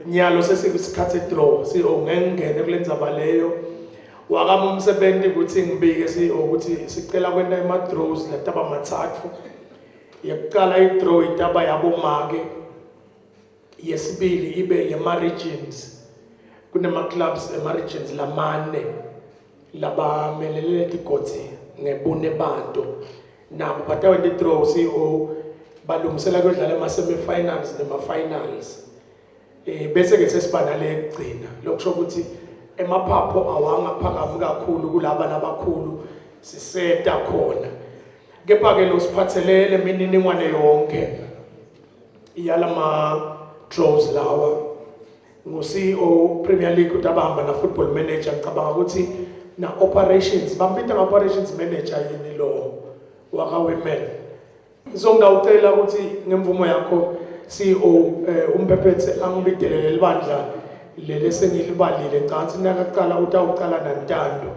Nyalo sesisikhathe draw ngengene kulendzaba leyo wakama umsebenzi ukuthi ngibike ukuthi sicela kwenta ama draws lataba mathathu yekuqala idraw itaba yabomake yesibili ibe yema regions kunema clubs ema regions lamane labamelele tigotsi ngebune bantu nabo batawenta idraw balungisela kudlala ema semi-finals nema finals bese ke sesibana lekugcina lokusho ukuthi emaphapho awangaphakami kakhulu kulaba labakhulu siseta khona kepha ke lo siphathelele imininingwane yonke iyalama draws lawa ngo-CEO Premier League utabahamba na football manager ngicabanga ukuthi na operations bambita operations manager yini lo waka women so ngawucela ukuthi ngemvumo yakho CEO umpephethe angibidele lebandla lele sengilibalile ngicela ukuthi nakaqala utawuqala nantando